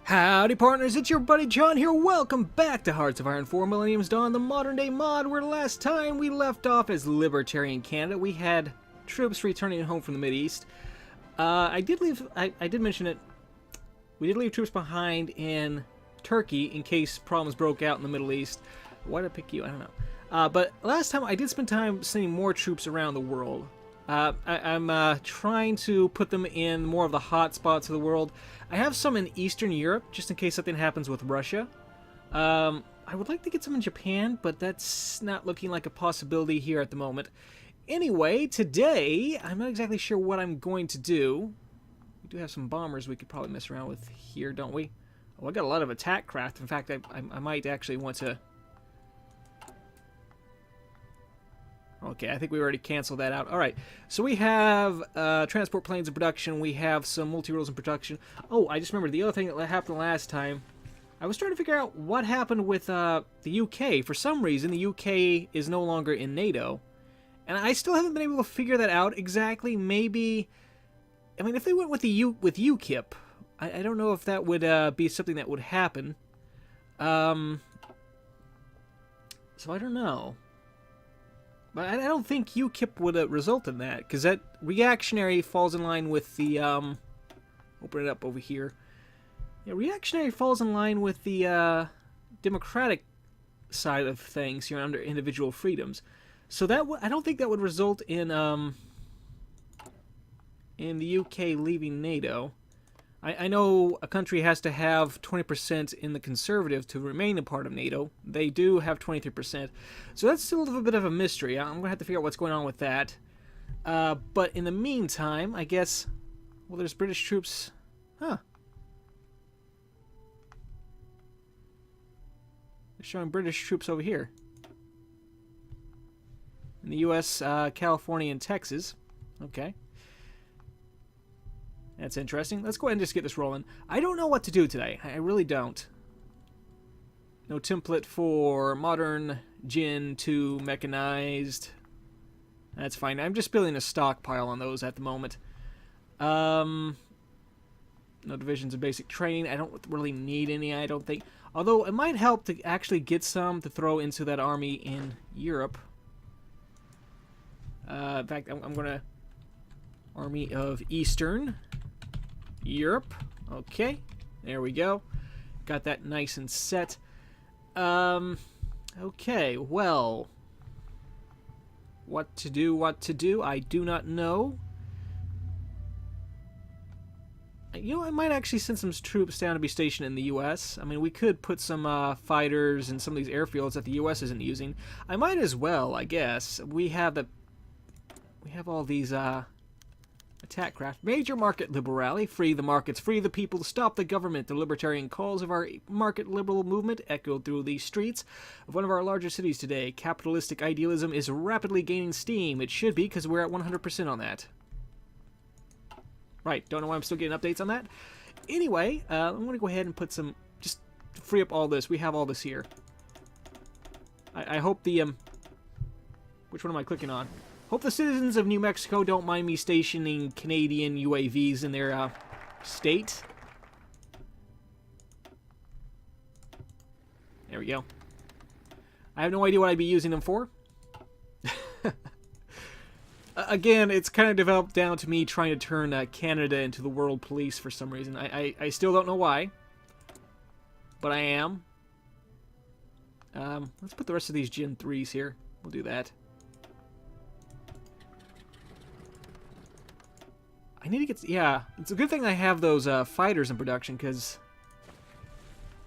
Howdy partners, it's your buddy John here. Welcome back to Hearts of Iron 4 Millennium's Dawn, the modern day mod, where last time we left off as Libertarian Canada. We had troops returning home from the Mideast. I did mention it, we did leave troops behind in Turkey in case problems broke out in the Middle East. Why did I pick you? I don't know. But last time I did spend time sending more troops around the world. I'm trying to put them in more of the hot spots of the world. I have some in Eastern Europe, just in case something happens with Russia. I would like to get some in Japan, but that's not looking like a possibility here at the moment. Anyway, today, I'm not exactly sure what I'm going to do. We do have some bombers we could probably mess around with here, don't we? Oh, I got a lot of attack craft. In fact, I might actually want to... Okay, I think we already canceled that out. Alright, so we have transport planes in production. We have some multi-rolls in production. Oh, I just remembered the other thing that happened last time. I was trying to figure out what happened with the UK. For some reason, the UK is no longer in NATO. And I still haven't been able to figure that out exactly. Maybe... I mean, if they went with UKIP, I don't know if that would be something that would happen. So I don't know. But I don't think UKIP would result in that, because that reactionary falls in line with the, open it up over here. Yeah, reactionary falls in line with the, democratic side of things here under individual freedoms. So that I don't think that would result in the UK leaving NATO. I know a country has to have 20% in the conservative to remain a part of NATO. They do have 23%. So that's still a little bit of a mystery. I'm going to have to figure out what's going on with that. But in the meantime, I guess... Well, there's British troops... Huh. They're showing British troops over here. In the US, California, and Texas. Okay. That's interesting. Let's go ahead and just get this rolling. I don't know what to do today. I really don't. No template for modern Gen 2 mechanized. That's fine. I'm just building a stockpile on those at the moment. No divisions of basic training. I don't really need any, I don't think. Although it might help to actually get some to throw into that army in Europe. In fact, I'm going to... Army of Eastern Europe. Okay, there we go. Got that nice and set. Okay, well, what to do, I do not know. You know, I might actually send some troops down to be stationed in the U.S. I mean, we could put some fighters in some of these airfields that the U.S. isn't using. I might as well, I guess. We have all these, attack craft. Major market liberal rally. Free the markets, free the people, stop the government. The libertarian calls of our market liberal movement echoed through the streets of one of our larger cities today. Capitalistic idealism is rapidly gaining steam. It should be, because we're at 100% on that. Right, don't know why I'm still getting updates on that. Anyway, I'm going to go ahead and put some, just to free up all this. We have all this here. I hope the, which one am I clicking on? Hope the citizens of New Mexico don't mind me stationing Canadian UAVs in their state. There we go. I have no idea what I'd be using them for. Again, it's kind of developed down to me trying to turn Canada into the world police for some reason. I still don't know why. But I am. Let's put the rest of these Gen 3s here. We'll do that. I need to get... Yeah, it's a good thing I have those fighters in production, because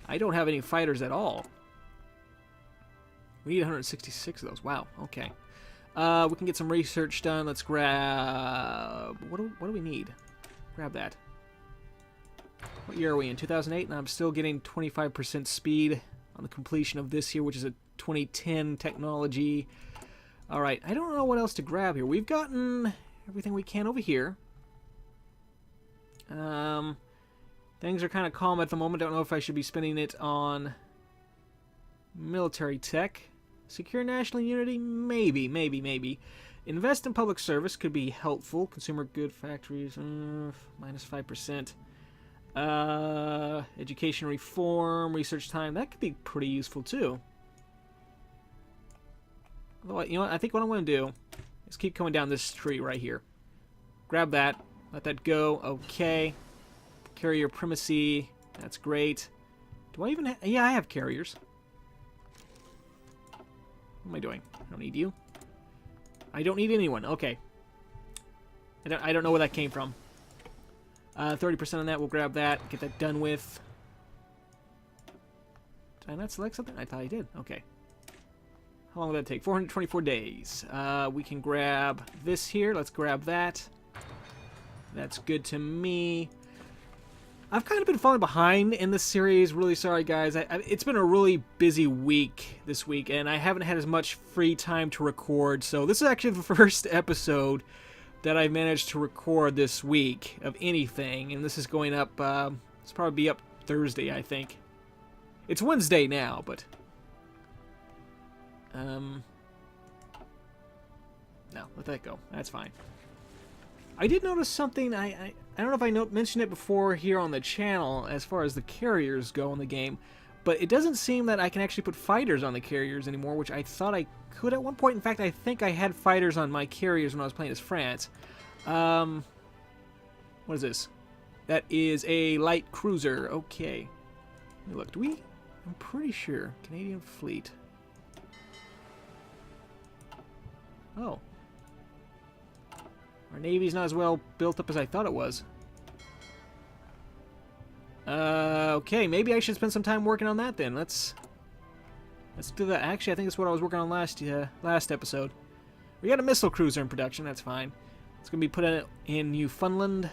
I don't have any fighters at all. We need 166 of those. Wow, okay. We can get some research done. Let's grab... What do we need? Grab that. What year are we in? 2008? And I'm still getting 25% speed on the completion of this here, which is a 2010 technology. Alright, I don't know what else to grab here. We've gotten everything we can over here. Things are kind of calm at the moment. Don't know if I should be spending it on military tech. Secure national unity? Maybe, maybe, maybe. Invest in public service could be helpful. Consumer good factories, minus 5%. Education reform, research time. That could be pretty useful too. Although, you know what? I think what I'm going to do is keep coming down this tree right here. Grab that. Let that go. Okay. Carrier primacy. That's great. Do I even have... Yeah, I have carriers. What am I doing? I don't need you. I don't need anyone. Okay. I don't know where that came from. 30% on that. We'll grab that. Get that done with. Did I not select something? I thought I did. Okay. How long will that take? 424 days. We can grab this here. Let's grab that. That's good to me. I've kind of been falling behind in this series. Really sorry, guys. It's been a really busy week this week, and I haven't had as much free time to record. So this is actually the first episode that I managed to record this week of anything, and this is going up. It's probably be up Thursday, I think. It's Wednesday now, but no, let that go. That's fine. I did notice something. I don't know if I mentioned it before here on the channel as far as the carriers go in the game, but it doesn't seem that I can actually put fighters on the carriers anymore, which I thought I could at one point. In fact, I think I had fighters on my carriers when I was playing as France. What is this? That is a light cruiser. Okay. Let me look. Do we? I'm pretty sure. Canadian fleet. Oh. Our Navy's not as well built up as I thought it was. Okay, maybe I should spend some time working on that then. Let's do that. Actually, I think that's what I was working on last episode. We got a missile cruiser in production. That's fine. It's going to be put in Newfoundland.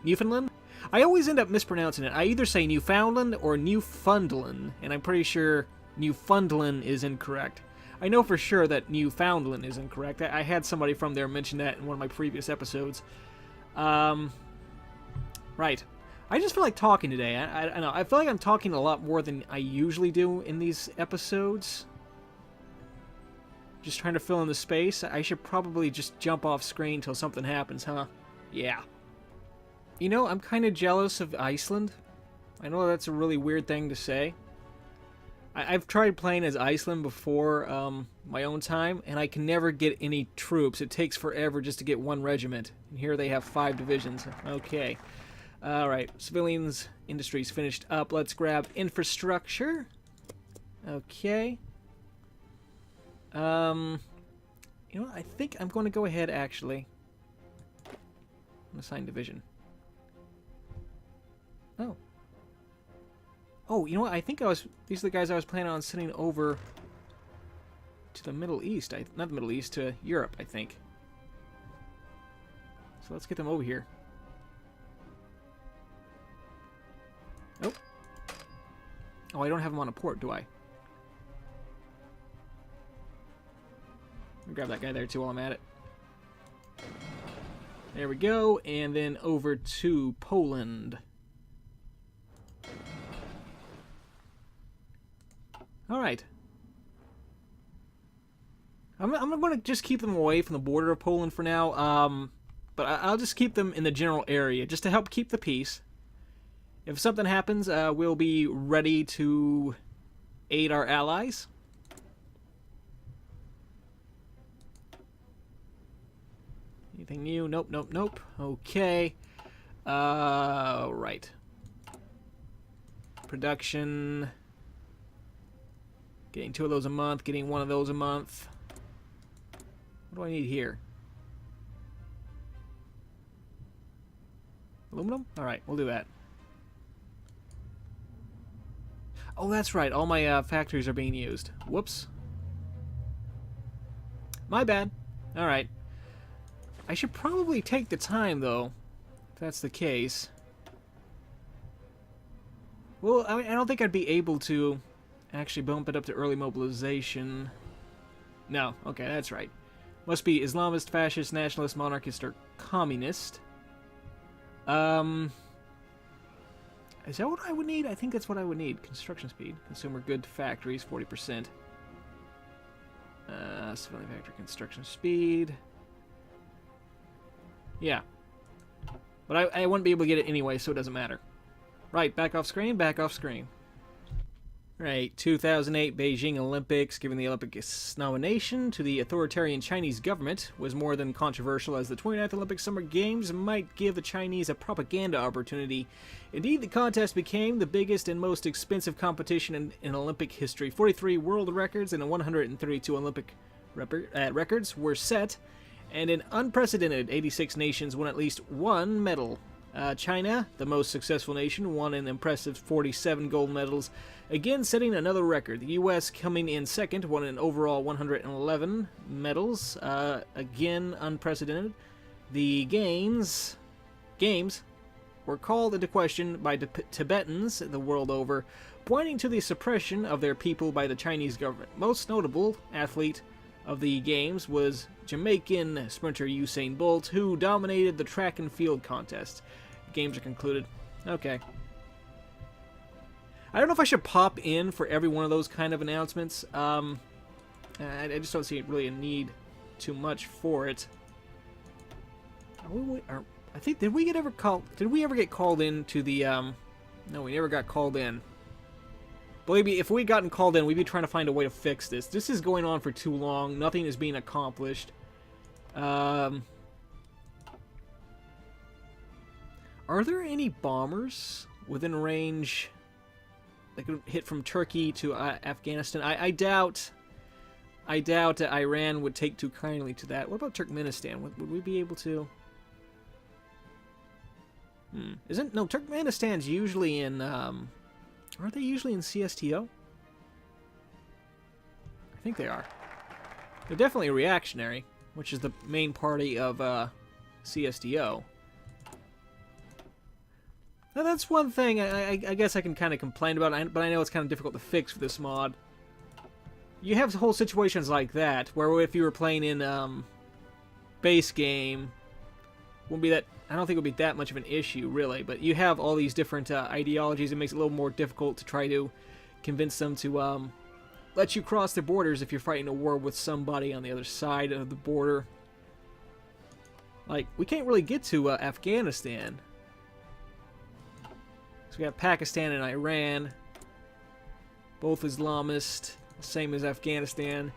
Newfoundland? I always end up mispronouncing it. I either say Newfoundland or Newfoundland, and I'm pretty sure Newfoundland is incorrect. I know for sure that Newfoundland is incorrect. I had somebody from there mention that in one of my previous episodes. Right. I just feel like talking today. I don't know. I feel like I'm talking a lot more than I usually do in these episodes. Just trying to fill in the space. I should probably just jump off screen until something happens, huh? Yeah. You know, I'm kind of jealous of Iceland. I know that's a really weird thing to say. I've tried playing as Iceland before my own time, and I can never get any troops. It takes forever just to get one regiment. And here they have 5 divisions. Okay. Alright. Civilians, industries finished up. Let's grab infrastructure. Okay. You know what? I think I'm going to go ahead, actually. Assign division. Oh. Oh, you know what? I think these are the guys I was planning on sending over to the Middle East. Not the Middle East, to Europe, I think. So let's get them over here. Oh. Oh, I don't have them on a port, do I? Let me grab that guy there, too, while I'm at it. There we go. And then over to Poland. Alright. I'm going to just keep them away from the border of Poland for now, but I'll just keep them in the general area, just to help keep the peace. If something happens, we'll be ready to aid our allies. Anything new? Nope, nope, nope. Okay. Right. Production... Getting 2 of those a month, getting 1 of those a month. What do I need here? Aluminum? Alright, we'll do that. Oh, that's right. All my factories are being used. Whoops. My bad. Alright. I should probably take the time, though, if that's the case. Well, I don't think I'd be able to... actually bump it up to early mobilization. No, okay, that's right. Must be Islamist, fascist, nationalist, monarchist, or communist. Is that what I would need? I think that's what I would need. Construction speed. Consumer good factories, 40%. Civilian factory construction speed. Yeah. But I wouldn't be able to get it anyway, so it doesn't matter. Right, back off screen, back off screen. Right, 2008 Beijing Olympics, giving the Olympics nomination to the authoritarian Chinese government, was more than controversial, as the 29th Olympic Summer Games might give the Chinese a propaganda opportunity. Indeed, the contest became the biggest and most expensive competition in Olympic history. 43 world records and 132 Olympic records were set, and an unprecedented 86 nations won at least one medal. China, the most successful nation, won an impressive 47 gold medals, again setting another record. The U.S. coming in second, won an overall 111 medals, again unprecedented. The games were called into question by Tibetans the world over, pointing to the suppression of their people by the Chinese government. Most notable athlete of the games was Jamaican sprinter Usain Bolt, who dominated the track and field contest. Games are concluded. Okay. I don't know if I should pop in for every one of those kind of announcements. I just don't see really a need too much for it. I think, did we ever get called in to the, no, we never got called in. Believe me, if we'd gotten called in, we'd be trying to find a way to fix this. This is going on for too long. Nothing is being accomplished. Are there any bombers within range that could hit from Turkey to Afghanistan? I doubt Iran would take too kindly to that. What about Turkmenistan? Would we be able to? No, Turkmenistan's usually in, aren't they usually in CSTO? I think they are. They're definitely reactionary, which is the main party of CSTO. Now that's one thing I guess I can kind of complain about, but I know it's kind of difficult to fix for this mod. You have whole situations like that, where if you were playing in base game, wouldn't be that. I don't think it would be that much of an issue, really. But you have all these different ideologies. It makes it a little more difficult to try to convince them to let you cross their borders if you're fighting a war with somebody on the other side of the border. Like, we can't really get to Afghanistan. So we got Pakistan and Iran, both Islamist, same as Afghanistan,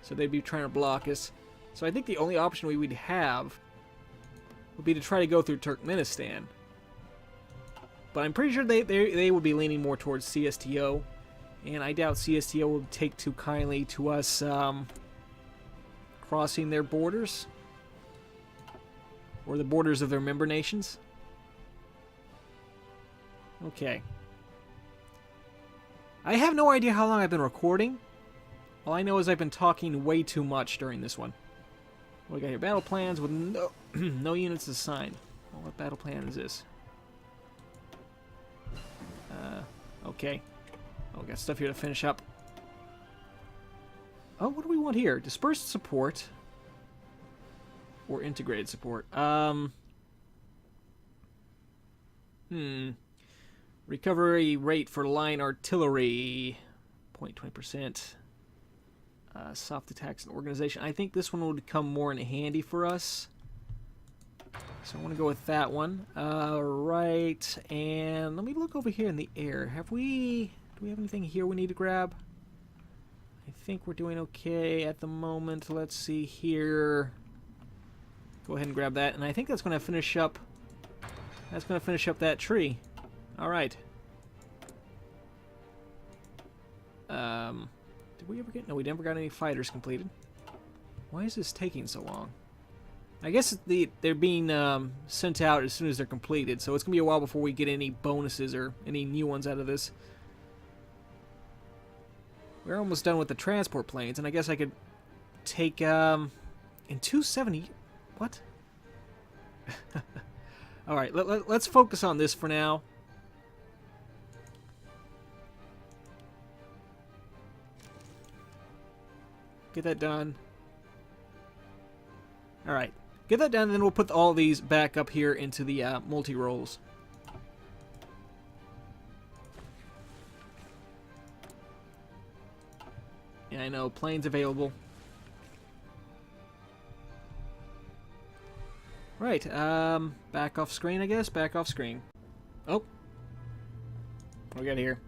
so they'd be trying to block us. So I think the only option we would have would be to try to go through Turkmenistan. But I'm pretty sure they would be leaning more towards CSTO, and I doubt CSTO will take too kindly to us crossing their borders, or the borders of their member nations. Okay. I have no idea how long I've been recording. All I know is I've been talking way too much during this one. What do we got here? Battle plans with no, no units assigned. Well, what battle plan is this? Okay. Oh, we got stuff here to finish up. Oh, what do we want here? Dispersed support. Or integrated support. Recovery rate for line artillery, 0.20%. Soft attacks and organization. I think this one would come more in handy for us. So I want to go with that one. Right, and let me look over here in the air. Do we have anything here we need to grab? I think we're doing okay at the moment. Let's see here. Go ahead and grab that, and I think that's going to finish up. That's going to finish up that tree. All right. Did we ever get? No, we never got any fighters completed. Why is this taking so long? I guess they're being sent out as soon as they're completed, so it's gonna be a while before we get any bonuses or any new ones out of this. We're almost done with the transport planes, and I guess I could take in 270. What? All right, let's focus on this for now. Get that done. All right, get that done, and then we'll put all these back up here into the multi-rolls. Yeah, I know, planes available. Right, back off screen, I guess. Back off screen. Oh, What do we got here?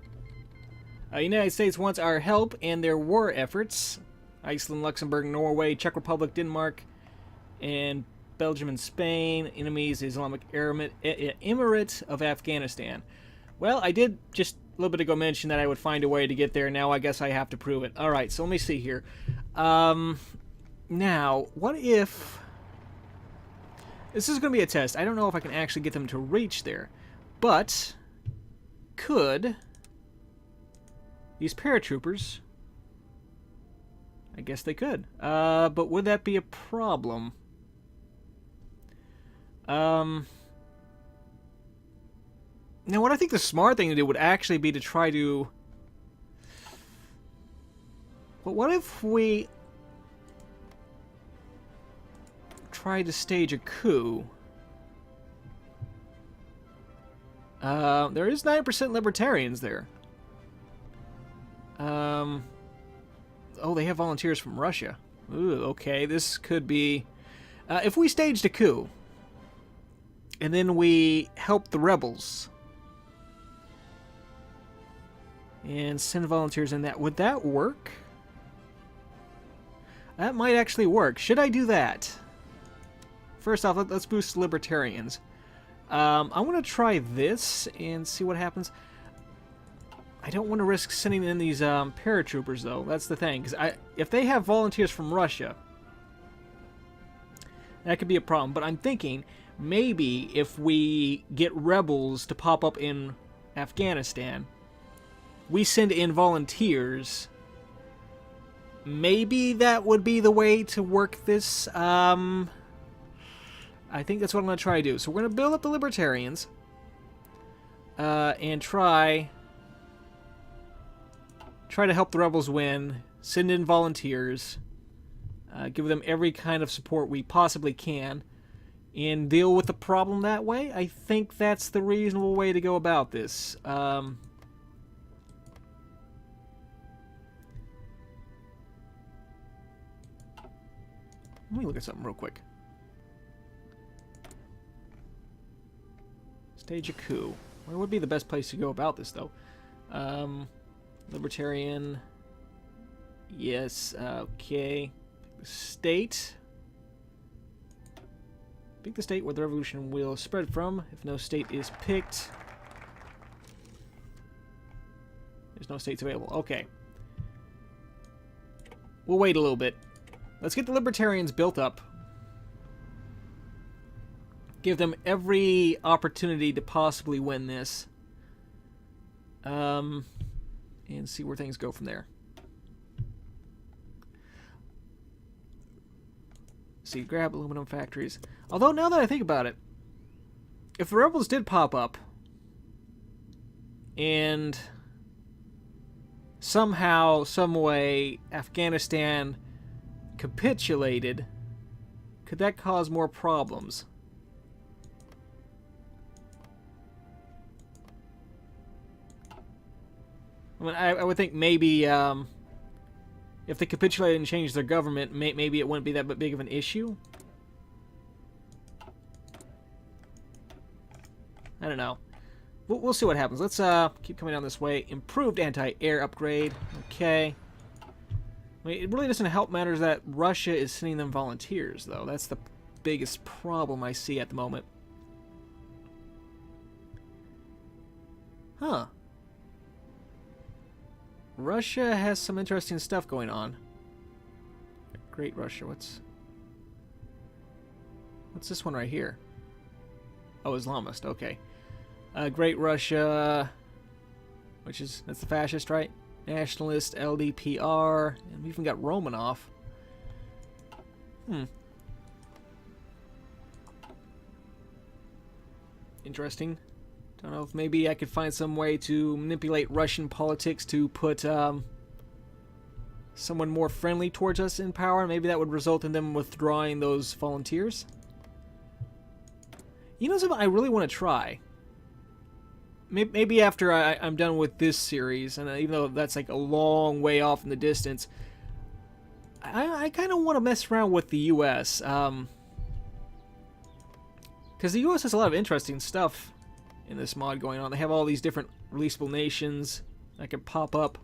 United States wants our help in their war efforts. Iceland, Luxembourg, Norway, Czech Republic, Denmark, and Belgium and Spain. Enemies, Islamic Emirate of Afghanistan. Well, I did just a little bit ago mention that I would find a way to get there. Now I guess I have to prove it. Alright, so let me see here. Now, what if... This is going to be a test. I don't know if I can actually get them to reach there. But, could these paratroopers... I guess they could. But would that be a problem? Now, what I think the smart thing to do would actually be to try to... But what if we try to stage a coup? There is 9% libertarians there. Oh, they have volunteers from Russia. Ooh, okay, this could be... if we staged a coup, and then we help the rebels, and send volunteers in that, would that work? That might actually work. Should I do that? First off, let's boost libertarians. I want to try this and see what happens. I don't want to risk sending in these paratroopers, though. That's the thing. Because if they have volunteers from Russia, that could be a problem. But I'm thinking maybe if we get rebels to pop up in Afghanistan, we send in volunteers. Maybe that would be the way to work this. I think that's what I'm going to try to do. So we're going to build up the libertarians and try to help the rebels win, send in volunteers, give them every kind of support we possibly can, and deal with the problem that way. I think that's the reasonable way to go about this. Let me look at something real quick. Stage a coup. Where would be the best place to go about this, though? Libertarian. Yes, okay. State. Pick the state where the revolution will spread from. If no state is picked, there's no states available. Okay. We'll wait a little bit. Let's get the libertarians built up. Give them every opportunity to possibly win this. And see where things go from there. See, grab aluminum factories. Although, now that I think about it, if the rebels did pop up, and somehow, some way, Afghanistan capitulated, could that cause more problems? I mean, I would think maybe if they capitulated and changed their government, maybe it wouldn't be that big of an issue. I don't know. We'll see what happens. Let's keep coming down this way. Improved anti-air upgrade. Okay. I mean, it really doesn't help matters that Russia is sending them volunteers, though. That's the biggest problem I see at the moment. Huh. Russia has some interesting stuff going on. Great Russia. What's this one right here? Oh, Islamist. Okay. Great Russia, that's the fascist, right? Nationalist, LDPR, and we even got Romanov. Interesting. Don't know if maybe I could find some way to manipulate Russian politics to put someone more friendly towards us in power. Maybe that would result in them withdrawing those volunteers. You know something I really want to try? Maybe after I'm done with this series, and even though that's like a long way off in the distance, I kind of want to mess around with the U.S. Because the U.S. has a lot of interesting stuff in this mod going on. They have all these different releasable nations that can pop up.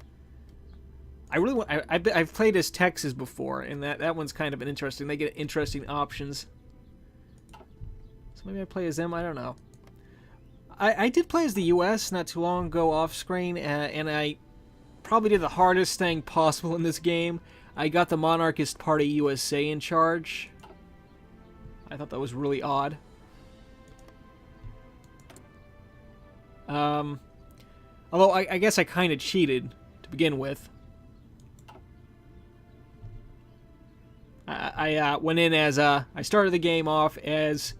I really want. I've played as Texas before, and that one's kind of an interesting. They get interesting options. So maybe I play as them. I don't know. I did play as the U.S. not too long ago off screen, and I probably did the hardest thing possible in this game. I got the Monarchist Party USA in charge. I thought that was really odd. Although I guess I kind of cheated to begin with. I went in as I started the game off as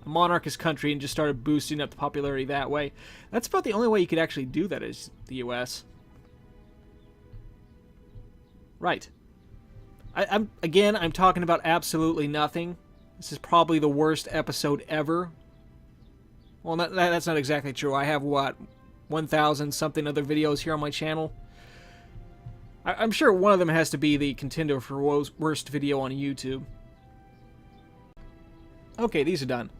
a monarchist country and just started boosting up the popularity that way. That's about the only way you could actually do that as the U.S. Right. I'm talking about absolutely nothing. This is probably the worst episode ever. Well, that's not exactly true. I have, what, 1,000 something other videos here on my channel. I'm sure one of them has to be the contender for worst video on YouTube. Okay, these are done.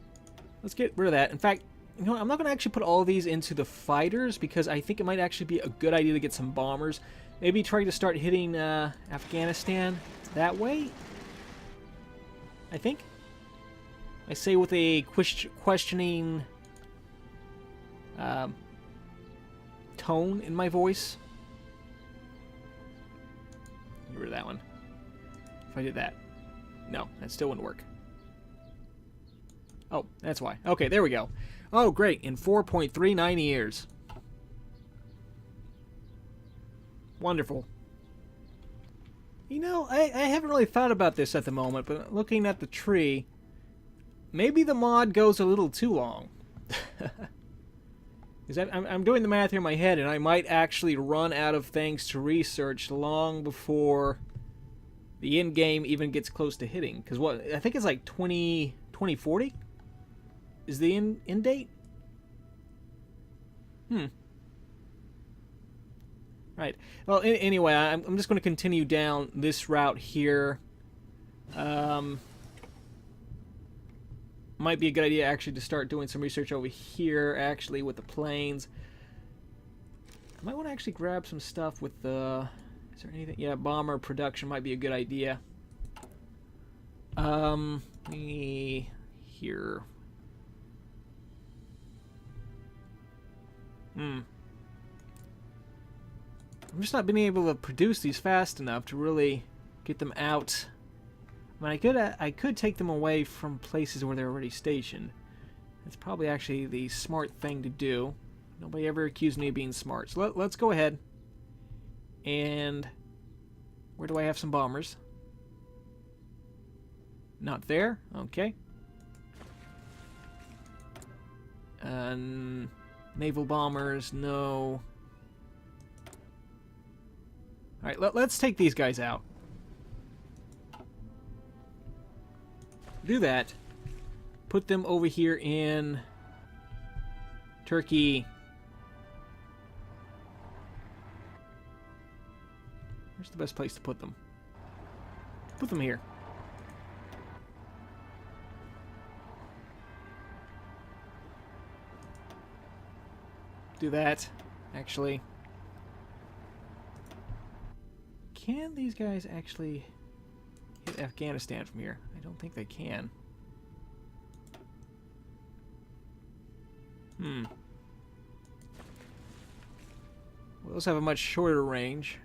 Let's get rid of that. In fact, you know what, I'm not going to actually put all of these into the fighters because I think it might actually be a good idea to get some bombers. Maybe try to start hitting Afghanistan that way? I think. I say with a questioning tone in my voice. Get rid of that one. If I did that. No, that still wouldn't work. Oh, that's why. Okay, there we go. Oh, great. In 4.39 years. Wonderful. You know, I haven't really thought about this at the moment, but looking at the tree, maybe the mod goes a little too long. Because I'm doing the math here in my head, and I might actually run out of things to research long before the end game even gets close to hitting. Because what I think it's like 2040 is the end date. Right. Well, anyway, I'm just going to continue down this route here. Might be a good idea actually to start doing some research over here, actually, with the planes. I might want to actually grab some stuff with the... Is there anything? Yeah, bomber production might be a good idea. Here. I'm just not being able to produce these fast enough to really get them out. I mean, I could take them away from places where they're already stationed. That's probably actually the smart thing to do. Nobody ever accused me of being smart. So let's go ahead. And where do I have some bombers? Not there. Okay. Naval bombers, no. Alright, let's take these guys out. Do that. Put them over here in Turkey. Where's the best place to put them? Put them here. Do that, actually. Can these guys actually hit Afghanistan from here? I don't think they can. Well, those have a much shorter range.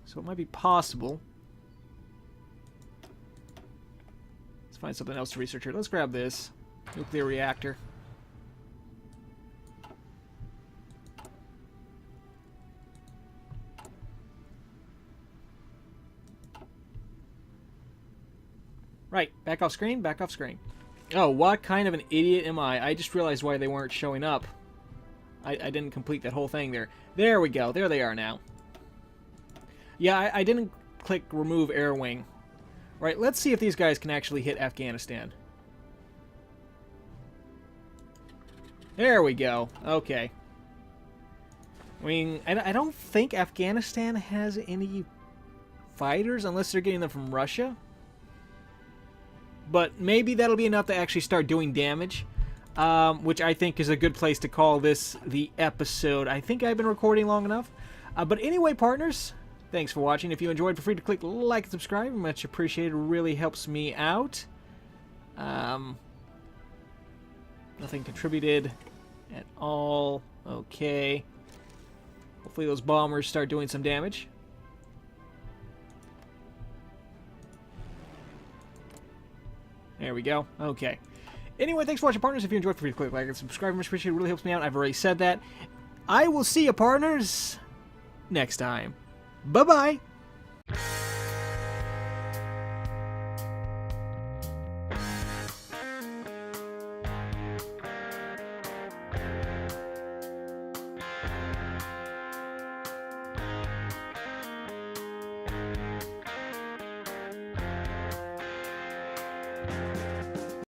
So it might be possible. Let's find something else to research here. Let's grab this. Nuclear reactor. Right, back off screen, back off screen. Oh, what kind of an idiot am I? I just realized why they weren't showing up. I didn't complete that whole thing there. There we go, there they are now. Yeah, I didn't click remove air wing. Right, let's see if these guys can actually hit Afghanistan. There we go, okay. I mean, I don't think Afghanistan has any fighters unless they're getting them from Russia. But maybe that'll be enough to actually start doing damage. which I think is a good place to call this the episode. I think I've been recording long enough. But anyway, partners, thanks for watching. If you enjoyed, feel free to click like and subscribe. Much appreciated. It really helps me out. Nothing contributed at all. Okay. Hopefully those bombers start doing some damage. There we go. Okay. Anyway, thanks for watching, partners. If you enjoyed, feel free to click like and subscribe. Much appreciated. It really helps me out. I've already said that. I will see you, partners, next time. Bye-bye.